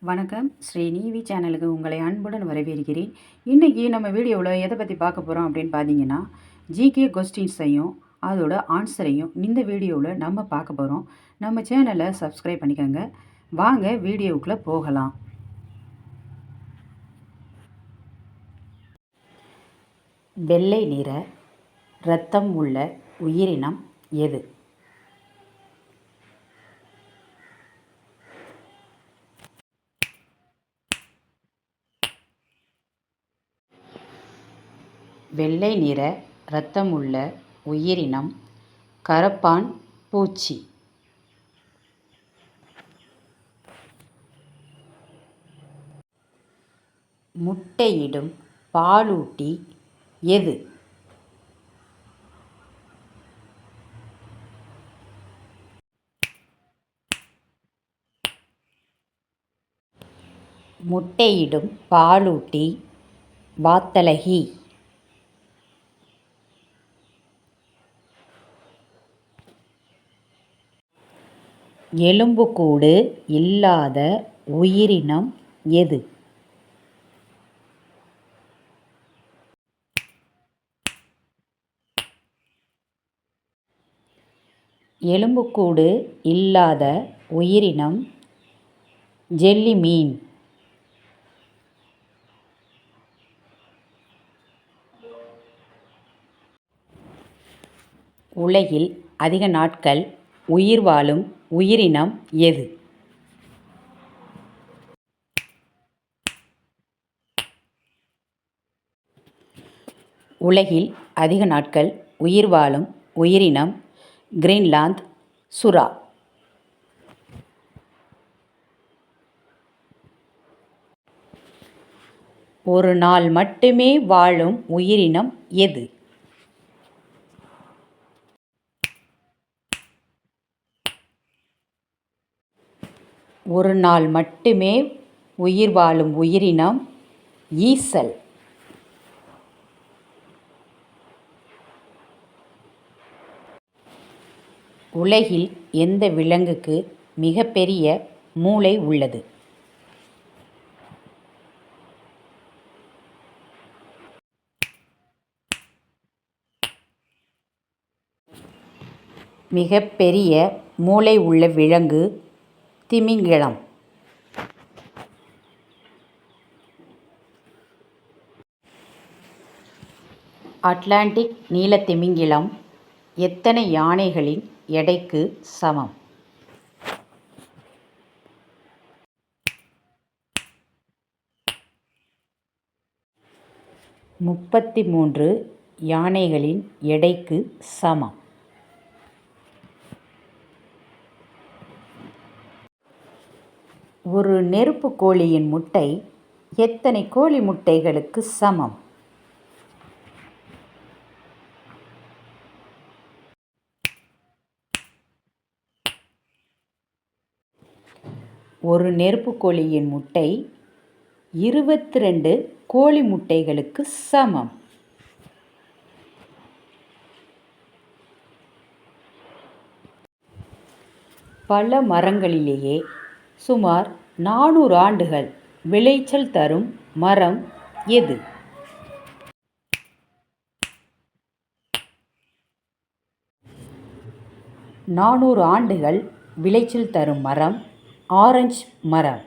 வணக்கம். ஸ்ரீநிவி சேனலுக்கு உங்களை அன்புடன் வரவேற்கிறேன். இன்றைக்கி நம்ம வீடியோவில் எதை பற்றி பார்க்க போகிறோம் அப்படின்னு பார்த்தீங்கன்னா, ஜிகே கொஸ்டின்ஸையும் அதோட ஆன்சரையும் இந்த வீடியோவில் நம்ம பார்க்க போகிறோம். நம்ம சேனலை சப்ஸ்கிரைப் பண்ணிக்கோங்க. வாங்க வீடியோவுக்குள்ளே போகலாம். வெள்ளை நிற இரத்தம் உள்ள உயிரினம் எது? வெள்ளை நிற இரத்தமுள்ள உயிரினம் கரப்பான் பூச்சி. முட்டையிடும் பாலூட்டி எது? முட்டையிடும் பாலூட்டி வாத்தலகி. எலும்புக்கூடு இல்லாத உயிரினம் எது? எலும்புக்கூடு இல்லாத உயிரினம் ஜெல்லி மீன். உலகில் அதிக நாட்கள் உயிர் வாழும் உயிரினம் எது? உலகில் அதிக நாட்கள் உயிர் வாழும் உயிரினம் கிரீன்லாந்து சுறா. ஒரு நாள் மட்டுமே வாழும் உயிரினம் எது? ஒரு நாள் மட்டுமே உயிர் வாழும் உயிரினம் ஈசல். உலகில் எந்த விலங்குக்கு மிகப்பெரிய மூளை உள்ளது? மிகப்பெரிய மூளை உள்ள விலங்கு திமிங்கிலம். அட்லாண்டிக் நீலத்திமிங்கிலம் எத்தனை யானைகளின் எடைக்கு சமம்? 33 யானைகளின் எடைக்கு சமம். ஒரு நெருப்பு கோழியின் முட்டை எத்தனை கோழி முட்டைகளுக்கு சமம்? ஒரு நெருப்பு கோழியின் முட்டை 22 கோழி முட்டைகளுக்கு சமம். பல மரங்களிலேயே சுமார் 400 ஆண்டுகள் விளைச்சல் தரும் மரம் எது? 400 ஆண்டுகள் விளைச்சல் தரும் மரம் ஆரஞ்சு மரம்.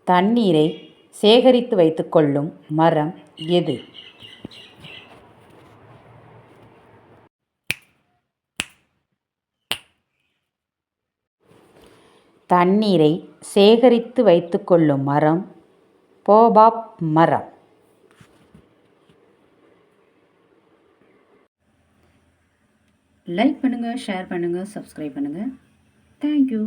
தண்ணீரை சேகரித்து வைத்துக்கொள்ளும் மரம் எது? தண்ணீரை சேகரித்து வைத்துக்கொள்ளும் மரம் போபாப் மரம். லைக் பண்ணுங்கள், ஷேர் பண்ணுங்கள், சப்ஸ்கிரைப் பண்ணுங்கள். தேங்க்யூ.